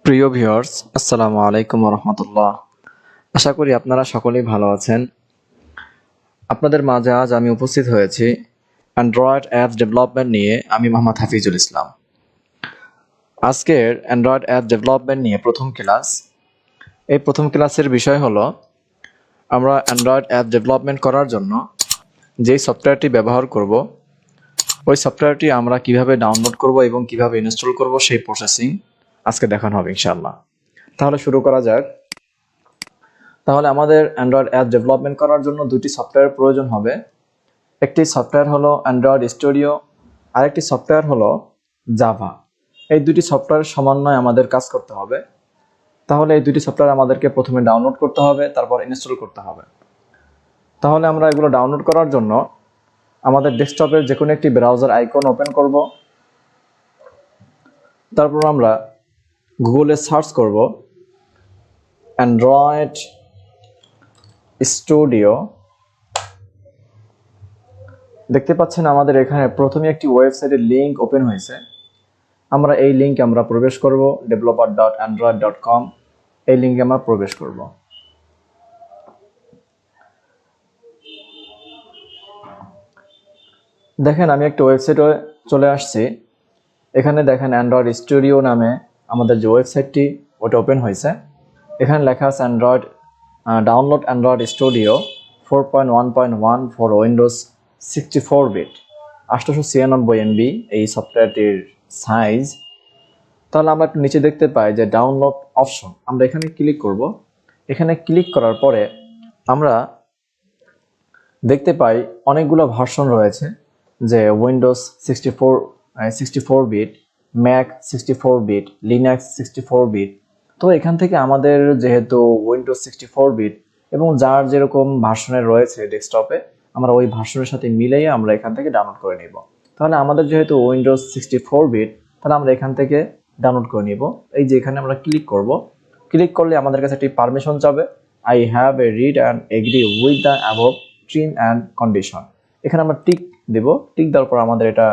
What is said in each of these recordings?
প্রিয় ভিউয়ার্স, আসসালামু আলাইকুম ওয়া রাহমাতুল্লাহ। আশা করি আপনারা সকলেই ভালো আছেন। আপনাদের মাঝে আজ আমি উপস্থিত হয়েছি অ্যান্ড্রয়েড অ্যাপস ডেভেলপমেন্ট নিয়ে। আমি মোহাম্মদ হাফিজুল ইসলাম। আজকের অ্যান্ড্রয়েড অ্যাপ ডেভেলপমেন্ট নিয়ে প্রথম ক্লাস। এই প্রথম ক্লাসের বিষয় হলো আমরা অ্যান্ড্রয়েড অ্যাপ ডেভেলপমেন্ট করার জন্য যেই সফটওয়্যারটি ব্যবহার করব, ওই সফটওয়্যারটি আমরা কিভাবে ডাউনলোড করব এবং কিভাবে ইনস্টল করব সেই প্রসেসিং আজকে দেখানো হবে ইনশাআল্লাহ। তাহলে শুরু করা যাক। তাহলে আমাদের অ্যান্ড্রয়েড অ্যাপ ডেভেলপমেন্ট করার জন্য দুটি সফটওয়্যার প্রয়োজন হবে। একটি সফটওয়্যার হলো অ্যান্ড্রয়েড স্টুডিও, আরেকটি সফটওয়্যার হলো জাভা। এই দুটি সফটওয়্যারের সমন্বয়ে আমাদের কাজ করতে হবে। তাহলে এই দুটি সফটওয়্যার আমাদেরকে প্রথমে ডাউনলোড করতে হবে, তারপর ইনস্টল করতে হবে। তাহলে আমরা এগুলো ডাউনলোড করার জন্য আমাদের ডেস্কটপের যে কোনো একটি ব্রাউজার আইকন ওপেন করব। তারপর আমরা গুগলে সার্চ করব অ্যান্ড্রয়েড স্টুডিও। দেখতে পাচ্ছেন আমাদের এখানে প্রথমে একটি ওয়েবসাইটের লিংক ওপেন হয়েছে। আমরা এই লিংকে প্রবেশ করব, developer.android.com। এই লিংকে আমরা প্রবেশ করব। দেখেন আমি একটা ওয়েবসাইটে চলে আসছি। এখানে দেখেন অ্যান্ড্রয়েড স্টুডিও নামে আমাদের যে ওয়েবসাইটটি ওটা ওপেন হয়েছে। এখানে লেখা আছে download Android studio 4.1.1 for Windows 64 bit, 896 MB এই সফটওয়্যারটির সাইজ। তাহলে আমরা একটু নিচে দেখতে পাই যে ডাউনলোড অপশন, আমরা এখানে ক্লিক করব। এখানে ক্লিক করার পরে আমরা দেখতে পাই অনেকগুলো ভার্সন রয়েছে, যে Windows 64 bit, Mac 64 bit, Linux 64 bit. তো এখান থেকে আমাদের যেহেতু উইন্ডোজ 64 বিট এবং যার যেরকম ভার্সনের রয়েছে ডেস্কটপে, আমরা ওই ভার্সনের সাথে মিলিয়ে আমরা এখান থেকে ডাউনলোড করে নিব। তাহলে আমাদের যেহেতু উইন্ডোজ 64 বিট, তাহলে আমরা এখান থেকে ডাউনলোড করে নিব। এই যে এখানে আমরা ক্লিক করব। ক্লিক করলে আমাদের কাছে একটি পারমিশন চাবে, I have a read and agree with the above trim and condition. এখানে আমরা টিক দেব। টিক দেওয়ার পর আমাদের এটা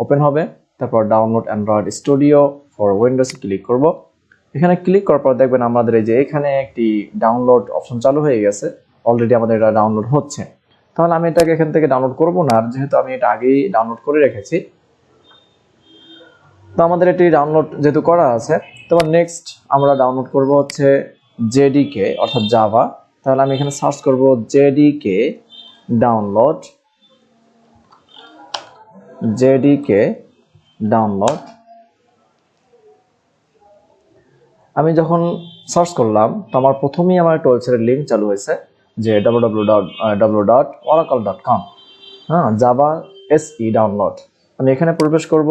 ওপেন হবে। তারপর ডাউনলোড অ্যান্ড্রয়েড স্টুডিও ফর উইন্ডোজে ক্লিক করব। এখানে ক্লিক করার পর দেখবেন আমাদের এই যে এখানে একটি ডাউনলোড অপশন চালু হয়ে গেছে। অলরেডি আমাদের এটা ডাউনলোড হচ্ছে। তাহলে আমি এটাকে এখান থেকে ডাউনলোড করব না, যেহেতু আমি এটা আগেই ডাউনলোড করে রেখেছি। তো আমাদের এটি ডাউনলোড যেহেতু করা আছে, তারপর নেক্সট আমরা ডাউনলোড করব হচ্ছে জেডিকে অর্থাৎ জাভা। তাহলে আমি এখানে সার্চ করব জেডিকে ডাউনলোড, জেডিকে ডাউনলোড। আমি যখন সার্চ করলাম তো আমার প্রথমেই আমার একটা ওয়েবসাইটের লিঙ্ক চালু হয়েছে, যে www.oracle.com। হ্যাঁ, জাভা এসই ডাউনলোড। আমি এখানে প্রবেশ করব।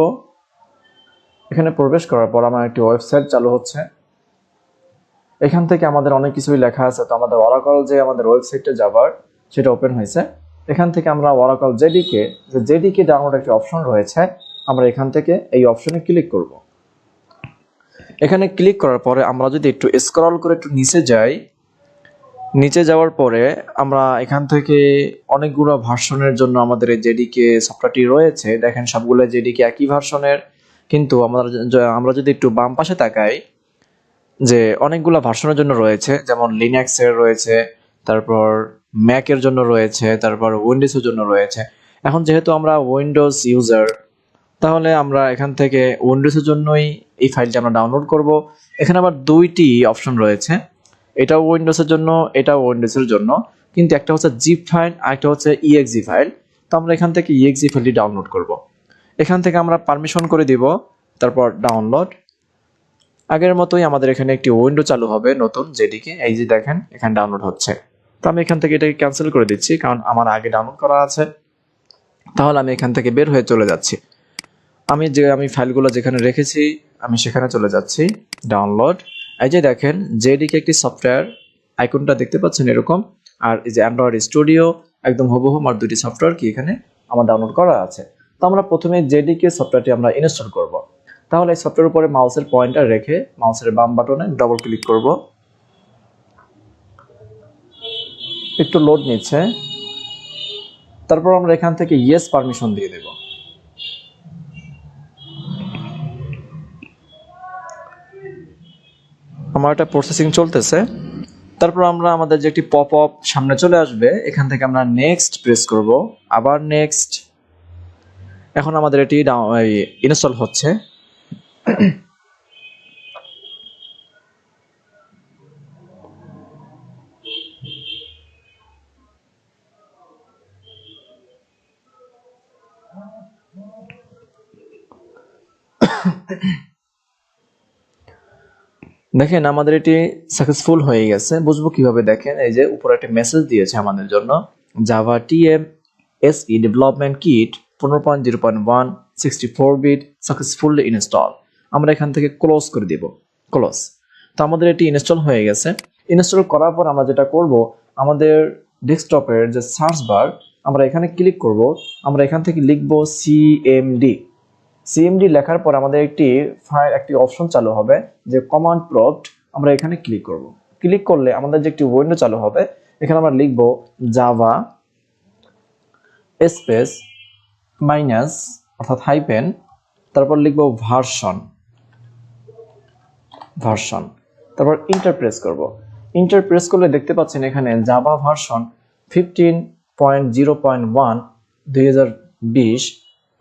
এখানে প্রবেশ করার পর আমার একটি ওয়েবসাইট চালু হচ্ছে। এখান থেকে আমাদের অনেক কিছুই লেখা আছে। তো আমাদের ওরাকল যে আমাদের ওয়েবসাইটটা জাভার, সেটা ওপেন হয়েছে। এখান থেকে আমরা ওরাকল জেডিকে ডাউনলোড একটি অপশন রয়েছে, আমরা এখান থেকে এই অপশনে ক্লিক করব। এখানে ক্লিক করার পরে আমরা যদি একটু স্ক্রল করে একটু নিচে যাই, নিচে যাওয়ার পরে আমরা এখান থেকে অনেকগুলো ভার্সনের জন্য আমাদের এই জেডিকে সফটওয়্যারটি রয়েছে। দেখেন সবগুলো জেডিকে একই ভার্সনের, কিন্তু আমরা যদি একটু বাম পাশে তাকাই, যে অনেকগুলো ভার্সনের জন্য রয়েছে, যেমন লিনাক্সের রয়েছে, তারপর ম্যাকের জন্য রয়েছে, তারপর উইন্ডোজের জন্য রয়েছে। এখন যেহেতু আমরা উইন্ডোজ ইউজার, তাহলে আমরা এখান থেকে উইন্ডোজের জন্যই এই ফাইলটা আমরা ডাউনলোড করব। এখানে আবার দুইটি অপশন রয়েছে, এটাও উইন্ডোজের জন্য, এটাও উইন্ডোজের জন্য, কিন্তু একটা হচ্ছে জিপ ফাইল আর একটা হচ্ছে ইএক্সি ফাইল। তো আমরা এখান থেকে ইএক্সি ফাইলটি ডাউনলোড করব। এখান থেকে আমরা পারমিশন করে দিব, তারপর ডাউনলোড। আগের মতোই আমাদের এখানে একটি উইন্ডো চালু হবে নতুন জেডিকে। এই যে দেখেন এখানে ডাউনলোড হচ্ছে। তো আমি এখান থেকে এটাকে ক্যান্সেল করে দিচ্ছি, কারণ আমার আগে ডাউনলোড করা আছে। তাহলে আমি এখান থেকে বের হয়ে চলে যাচ্ছি। আমি ফাইলগুলো যেখানে রেখেছি আমি সেখানে চলে যাচ্ছি। ডাউনলোড। এই যে দেখেন জেডিকে একটি সফটওয়্যার আইকনটা দেখতে পাচ্ছেন এরকম, আর এই যে অ্যান্ড্রয়েড স্টুডিও একদম হুবহু আমার দুটি সফটওয়্যার কি এখানে আমার ডাউনলোড করা আছে। তো আমরা প্রথমে জেডিকে সফটওয়্যারটি আমরা ইনস্টল করব। তাহলে এই সফটওয়্যার উপরে মাউসের পয়েন্টার রেখে মাউসের বাম বাটনে ডবল ক্লিক করব। একটু লোড নিচ্ছে, তারপর আমরা এখান থেকে ইয়েস পারমিশন দিয়ে দেব। আমার একটা প্রসেসিং চলতেছে। তারপর আমরা আমাদের যে একটি পপ আপ সামনে চলে আসবে, এখান থেকে আমরা নেক্সট প্রেস করব, আবার নেক্সট। এখন আমাদের এটি ইনস্টল হচ্ছে। দেখেন আমাদের এটি সাকসেসফুল হয়ে গেছে। বুঝবো কিভাবে? দেখেন এই যে উপরে একটা মেসেজ দিয়েছে আমাদের জন্য, Java TMSE development kit 15.0.1 64 bit successfully install. আমরা এখান থেকে ক্লোজ করে দিব, ক্লোজ। তো আমাদের এটি ইনস্টল হয়ে গেছে। ইনস্টল করার পর আমরা যেটা করব, আমাদের ডেস্কটপের যে সার্চ বার, আমরা এখানে ক্লিক করব। আমরা এখান থেকে লিখব সিএমডি লেখার পর আমাদের একটি অপশন চালু হবে যে কমান্ড প্রম্পট। আমরা এখানে ক্লিক করব। ক্লিক করলে আমাদের যে একটি উইন্ডো চালু হবে, এখানে আমরা লিখব জাভা স্পেস মাইনাস অর্থাৎ হাইপেন, তারপর লিখব ভার্সন, তারপর ইন্টার প্রেস করব। ইন্টার প্রেস করলে দেখতে পাচ্ছেন এখানে জাভা ভার্সন 15.0.1 2020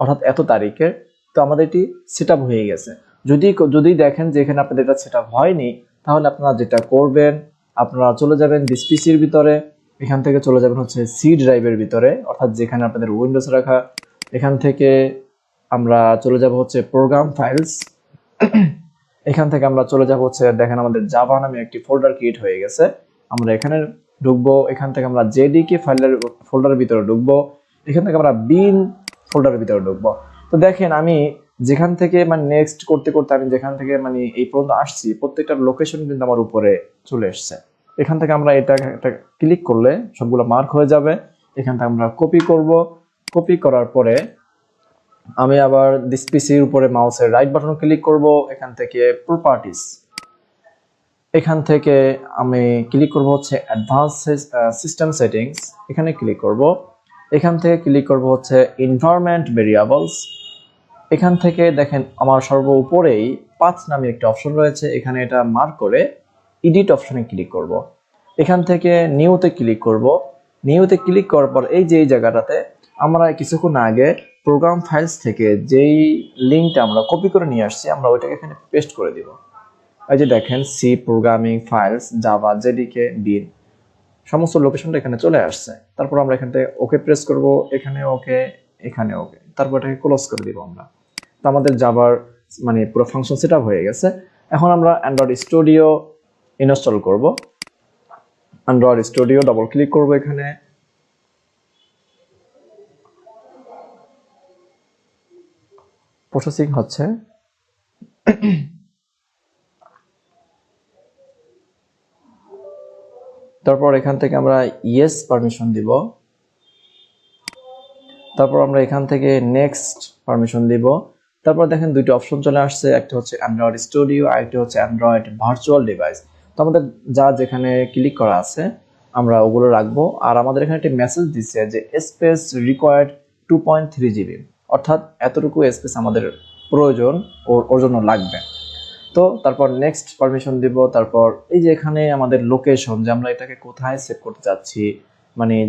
অর্থাৎ এত তারিখের। তো আমাদের এটি সেট আপ হয়ে গেছে। যদি দেখেন যে এখানে আপনাদের এটা সেট আপ হয়নি, তাহলে আপনারা যেটা করবেন, আপনারা চলে যাবেন দিস পিসির ভিতরে, এখান থেকে চলে যাবেন হচ্ছে সি ড্রাইভের ভিতরে, অর্থাৎ যেখানে আপনাদের উইন্ডোজ রাখা। এখান থেকে আমরা চলে যাব হচ্ছে প্রোগ্রাম ফাইলস। এখান থেকে আমরা চলে যাব হচ্ছে, দেখেন আমাদের জাভা নামে একটি ফোল্ডার ক্রিয়েট হয়ে গেছে। আমরা এখানে ঢুকবো, এখান থেকে আমরা জেডিকে ফোল্ডারের ভিতরে ঢুকবো, এখান থেকে আমরা বিন ফোল্ডারের ভিতরে ঢুকবো। তো দেখেন আমি যেখান থেকে নেক্সট করতে করতে আমি যেখান থেকে এই পর্যন্ত আসছি, প্রত্যেকটা লোকেশন কিন্তু আমার উপরে চলে এসছে। এখান থেকে আমরা এটা ক্লিক করলে সবগুলো মার্ক হয়ে যাবে। এখান থেকে আমরা কপি করব। কপি করার পরে আমি আবার দিস পিসির উপরে মাউসের রাইট বাটন ক্লিক করব। এখান থেকে প্রপার্টিস, এখান থেকে আমি ক্লিক করব হচ্ছে অ্যাডভান্স সিস্টেম সেটিংস, এখানে ক্লিক করব। এখান থেকে ক্লিক করব হচ্ছে এনভায়রনমেন্ট ভেরিয়েবলস। এখান থেকে দেখেন আমার সর্ব উপরেই 5 নামে একটা অপশন রয়েছে, এখানে এটা মার্ক করে এডিট অপশনে ক্লিক করব। এখান থেকে নিউতে ক্লিক করব। নিউতে ক্লিক করার পর এই যে এই জায়গাটাতে আমরা কিছুক্ষণ আগে প্রোগ্রাম ফাইলস থেকে যেই লিঙ্কটা আমরা কপি করে নিয়ে আসছি, আমরা ওইটাকে এখানে পেস্ট করে দিব। এই যে দেখেন C programming files Java JDK bin সমস্ত লোকেশনটা এখানে চলে আসছে। তারপর আমরা এখান থেকে ওকে প্রেস করব, এখানে ওকে, এখানে ওকে, তারপর এটাকে ক্লোজ করে দিব আমরা। তো আমাদের জাভার পুরো ফাংশন সেট আপ হয়ে গেছে। এখন আমরা অ্যান্ড্রয়েড স্টুডিও ইনস্টল করব। অ্যান্ড্রয়েড স্টুডিও ডাবল ক্লিক করব, এখানে প্রসেসিং হচ্ছে। তারপর এখান থেকে আমরা ইয়েস পারমিশন দিব। তারপর আমরা এখান থেকে নেক্সট পারমিশন দিব। তারপর দেখেন দুইটা অপশন চলে আসছে, একটা হচ্ছে অ্যান্ড্রয়েড স্টুডিও আর একটা হচ্ছে অ্যান্ড্রয়েড ভার্চুয়াল ডিভাইস। তো আমাদের যা যেখানে ক্লিক করা আছে আমরা ওগুলো রাখবো। আর আমাদের এখানে একটা মেসেজ দিচ্ছে যে স্পেস রিকোয়ার্ড 2.3 GB, অর্থাৎ এতটুকু স্পেস আমাদের প্রয়োজন, ওর জন্য লাগবে। তো তারপর নেক্সট পারমিশন দিব। তারপর এই যে এখানে আমাদের লোকেশন, যে আমরা এটাকে কোথায় সেভ করতে চাচ্ছি,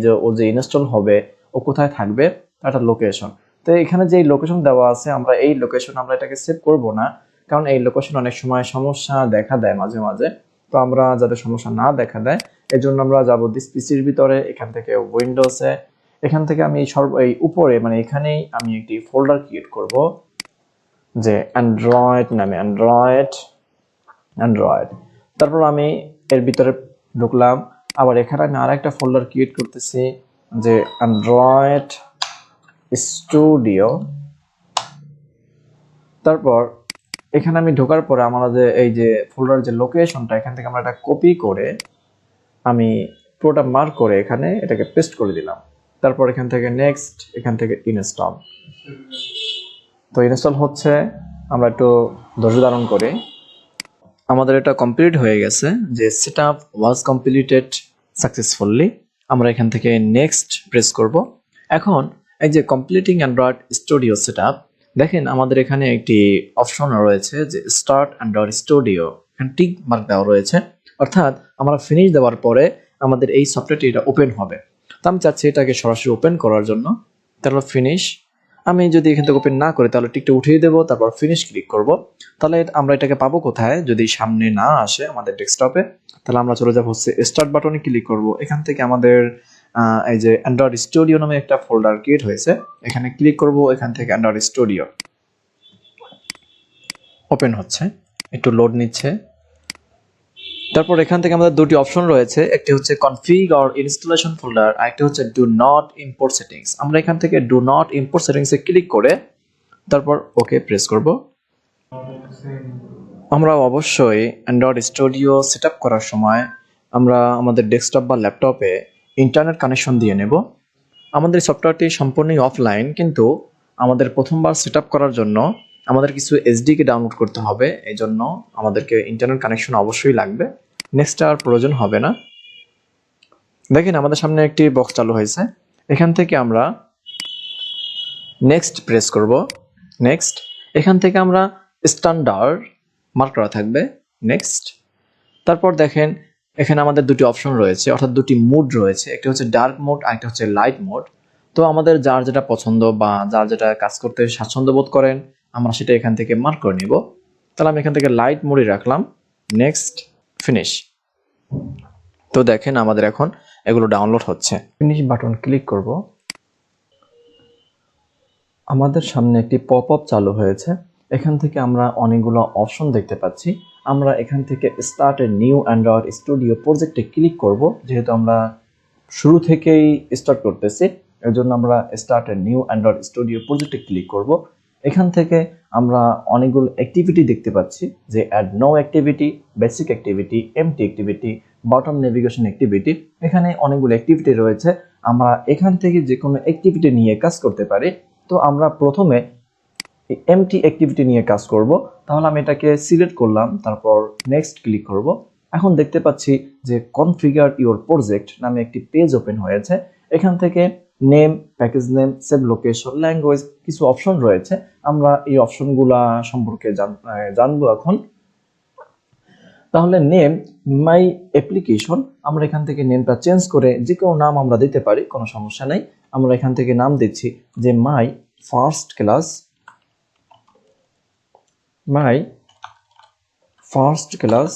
যে ও যে ইনস্টল হবে ও কোথায় থাকবে, একটা লোকেশন। তো এখানে যে লোকেশন দেওয়া আছে, আমরা এই লোকেশন আমরা এটাকে সেভ করব না, কারণ এই লোকেশন অনেক সময় সমস্যা দেখা দেয় মাঝে মাঝে। তো আমরা যাতে সমস্যা না দেখা দেয়, এই জন্য আমরা যাবো দিস পিসির ভিতরে, এখান থেকে উইন্ডোজে, এখান থেকে আমি এই উপরে এখানেই আমি একটি ফোল্ডার ক্রিয়েট করব যে অ্যান্ড্রয়েড নামে, অ্যান্ড্রয়েড। তারপর আমি এর ভিতরে ঢুকলাম। আবার এখানে আমি আরেকটা ফোল্ডার ক্রিয়েট করতেছি যে অ্যান্ড্রয়েড স্টুডিও। তারপর এখানে আমি ঢোকার পরে আমাদের এই যে ফোল্ডার যে লোকেশনটা, এখান থেকে আমরা এটা কপি করে আমি পুরোটা মার্ক করে এখানে এটাকে পেস্ট করে দিলাম। তারপর এখান থেকে নেক্সট, এখান থেকে ইনস্টল। তো ইনস্টল হচ্ছে, আমরা একটু ধৈর্য ধারণ করি। আমাদের এটা কমপ্লিট হয়ে গেছে, যে সেট আপ ওয়াজ কমপ্লিটেড সাকসেসফুলি। আমরা এখান থেকে নেক্সট প্রেস করব। এখন এই যে completing Android studio set up, দেখেন আমাদের এখানে একটি অপশন রয়েছে যে স্টার্ট অ্যান্ড্রয়েড স্টুডিও। এখানে টিক মার্ক দেওয়া রয়েছে, অর্থাৎ আমরা ফিনিশ দেওয়ার পরে আমাদের এই সফটওয়্যারটি এটা ওপেন হবে। তো আমি চাচ্ছি এটাকে সরাসরি ওপেন করার জন্য, তাহলে ফিনিশ। আমি যদি এখান থেকে ওপেন না করি তাহলে টিকটা উঠিয়ে দেবো, তারপর ফিনিশ ক্লিক করব। তাহলে আমরা এটাকে পাবো কোথায়? যদি সামনে না আসে আমাদের ডেস্কটপে, তাহলে আমরা চলে যাবো হচ্ছে স্টার্ট বাটনে ক্লিক করব। এখান থেকে আমাদের এই যে অ্যান্ড্রয়েড স্টুডিও নামে একটা ফোল্ডার ক্রিয়েট হয়েছে, এখানে ক্লিক করব। এখান থেকে অ্যান্ড্রয়েড স্টুডিও ওপেন হচ্ছে, একটু লোড নিচ্ছে। তারপর এখান থেকে আমাদের দুটি অপশন রয়েছে, একটি হচ্ছে কনফিগ অর ইনস্টলেশন ফোল্ডার, আর একটা হচ্ছে ডু নট ইম্পোর্ট সেটিংস। আমরা এখান থেকে ডু নট ইম্পোর্ট সেটিংসে ক্লিক করে তারপর ওকে প্রেস করব। আমরা অবশ্যই অ্যান্ড্রয়েড স্টুডিও সেট আপ করার সময় আমরা আমাদের ডেস্কটপ বা ল্যাপটপে ইন্টারনেট কানেকশন দিয়ে নেব। আমাদের সফটওয়্যারটি সম্পূর্ণই অফলাইন, কিন্তু আমাদের প্রথমবার সেট আপ করার জন্য আমাদের কিছু এসডিকে ডাউনলোড করতে হবে, এই জন্য আমাদেরকে ইন্টারনেট কানেকশন অবশ্যই লাগবে। নেক্সট আর প্রয়োজন হবে না। দেখেন আমাদের সামনে একটি বক্স চালু হয়েছে, এখান থেকে আমরা নেক্সট প্রেস করব। নেক্সট, এখান থেকে আমরা স্ট্যান্ডার্ড মার্ক করা থাকবে, নেক্সট। তারপর দেখেন এখানে আমাদের দুটি অপশন রয়েছে, অর্থাৎ দুটি মুড রয়েছে, একটা হচ্ছে ডার্ক মোড আর একটা হচ্ছে লাইট মোড। তো আমাদের যার যেটা পছন্দ বা যার যেটা কাজ করতে স্বাচ্ছন্দ্য বোধ করেন আমরা সেটা এখান থেকে মার্ক করে নিব। তাহলে আমি এখান থেকে লাইট মোডই রাখলাম, নেক্সট, ফিনিশ। তো দেখেন আমাদের এখন এগুলো ডাউনলোড হচ্ছে। ফিনিশ বাটন ক্লিক করব। আমাদের সামনে একটি পপ আপ চালু হয়েছে, এখান থেকে আমরা অনেকগুলো অপশন দেখতে পাচ্ছি। আমরা এখান থেকে start a new Android studio প্রজেক্টে ক্লিক করব, যেহেতু আমরা শুরু থেকেই স্টার্ট করতেছি, এর জন্য আমরা start a new Android studio প্রজেক্টে ক্লিক করব। এখান থেকে আমরা অনেকগুলো অ্যাক্টিভিটি দেখতে পাচ্ছি, যে add no activity, basic activity, empty activity, bottom navigation activity. এখানে অনেকগুলো অ্যাক্টিভিটি রয়েছে, আমরা এখান থেকে যে কোনো অ্যাক্টিভিটি নিয়ে কাজ করতে পারি। তো আমরা প্রথমে এমটি অ্যাক্টিভিটি নিয়ে কাজ করব, তাহলে আমি এটাকে সিলেক্ট করলাম, তারপর নেক্সট ক্লিক করব। এখন দেখতে পাচ্ছি যে কনফিগার ইউর প্রজেক্ট নামে একটি পেজ ওপেন হয়েছে। এখান থেকে name, package name, save location, language কিছু অপশন রয়েছে, আমরা এই অপশনগুলা সম্পর্কে জানবো এখন। তাহলে নেম মাই অ্যাপ্লিকেশন, আমরা এখান থেকে নেমটা চেঞ্জ করে যে কোনো নাম আমরা দিতে পারি, কোনো সমস্যা নেই। আমরা এখান থেকে নাম দিচ্ছি যে my first class, my first class,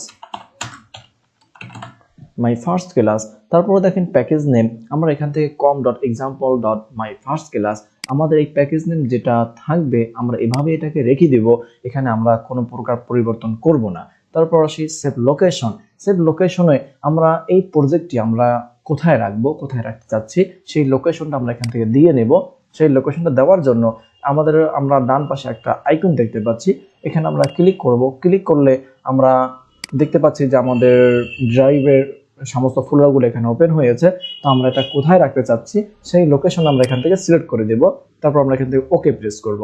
my first class. তারপরে দেখেন প্যাকেজ নেম, আমরা এখান থেকে com.example.myfirstclass, আমাদের এই প্যাকেজ নেম যেটা থাকবে আমরা এভাবে এটাকে রেখে দেব, এখানে আমরা কোনো প্রকার পরিবর্তন করব না। তারপর আসি সেভ লোকেশন। সেভ লোকেশনে আমরা এই প্রজেক্টটি আমরা কোথায় রাখবো, কোথায় রাখতে চাচ্ছি সেই লোকেশনটা আমরা এখান থেকে দিয়ে নেব। সেই লোকেশনটা দেওয়ার জন্য আমরা ডান পাশে একটা আইকন দেখতে পাচ্ছি, এখানে আমরা ক্লিক করব। ক্লিক করলে আমরা দেখতে পাচ্ছি যে আমাদের ড্রাইভের সমস্ত ফোল্ডারগুলো এখানে ওপেন হয়েছে। তো আমরা এটা কোথায় রাখতে চাচ্ছি সেই লোকেশন আমরা এখান থেকে সিলেক্ট করে দেব, তারপর আমরা এখান থেকে ওকে প্রেস করব।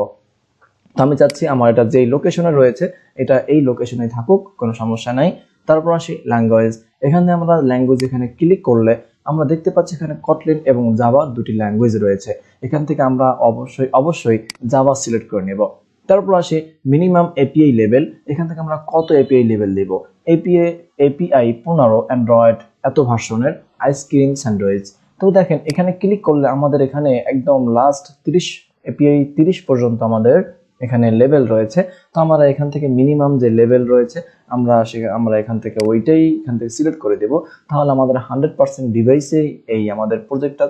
তো আমি চাচ্ছি আমার এটা যেই লোকেশনে রয়েছে এটা এই লোকেশনে থাকুক, কোনো সমস্যা নাই। তারপর আসি ল্যাঙ্গুয়েজ, এখানে আমরা ল্যাঙ্গুয়েজ এখানে ক্লিক করলে আমরা দেখতে পাচ্ছি এখানে কটলিন এবং জাভা দুটি ল্যাঙ্গুয়েজ রয়েছে, এখান থেকে আমরা অবশ্যই জাভা সিলেক্ট করে নেব। তারপর আসি মিনিমাম এপিআই লেভেল, এখান থেকে আমরা কত এপিআই লেভেল দেব। এপিআই 15 অ্যান্ড্রয়েড এত ভার্সনের আইসক্রিম স্যান্ডউইচ। তো দেখেন এখানে ক্লিক করলে আমাদের এখানে একদম লাস্ট 30 এপিআই 30 পর্যন্ত আমাদের এখানে লেভেল রয়েছে। তো আমরা এখান থেকে মিনিমাম যে লেভেল রয়েছে আমরা এখান থেকে এখান থেকে সিলেক্ট করে দেব, তাহলে আমাদের 100% ডিভাইসেই এই আমাদের প্রজেক্টটা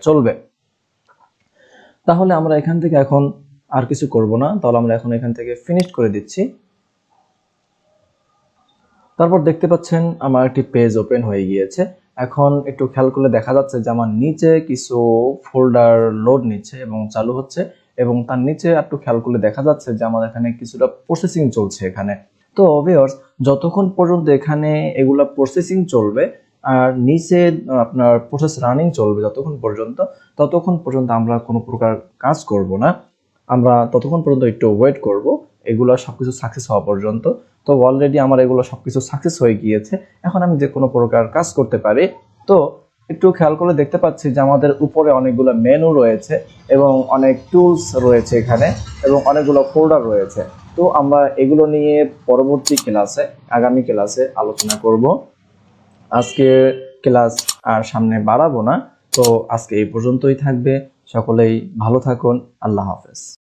চলবে। তাহলে আমরা এখান থেকে এখন আর কিছু করব না, তাহলে আমরা এখন এখান থেকে ফিনিশ করে দিচ্ছি। তারপর দেখতে পাচ্ছেন আমার একটি পেজ ওপেন হয়ে গিয়েছে। এখন একটু খেয়াল করলে দেখা যাচ্ছে যে আমার নিচে কিছু ফোল্ডার লোড নিচ্ছে এবং চালু হচ্ছে, এবং তার নিচে একটু খেয়াল করলে দেখা যাচ্ছে যে আমার এখানে কিছুটা প্রসেসিং চলছে এখানে। তো ভিউয়ার্স, যতক্ষণ পর্যন্ত এখানে এগুলা প্রসেসিং চলবে আর নিচে আপনার প্রসেস রানিং চলবে, ততক্ষণ পর্যন্ত আমরা কোনো প্রকার কাজ করব না। আমরা ততক্ষণ পর্যন্ত একটু ওয়েট করব এগুলো সবকিছু সাকসেস হওয়া পর্যন্ত। তো অলরেডি আমার এগুলো সবকিছু সাকসেস হয়ে গিয়েছে, এখন আমি যে কোনো প্রকার কাজ করতে পারি। তো একটু খেয়াল করে দেখতে পাচ্ছি যে আমাদের উপরে অনেকগুলো মেনু রয়েছে এবং অনেক টুলস রয়েছে এখানে, এবং অনেকগুলো ফোল্ডার রয়েছে। তো আমরা এগুলো নিয়ে পরবর্তী ক্লাসে, আগামী ক্লাসে আলোচনা করব। আজকে ক্লাস আর সামনে বাড়াবো না, তো আজকে এই পর্যন্তই থাকবে। সকলেই ভালো থাকুন। আল্লাহ হাফেজ।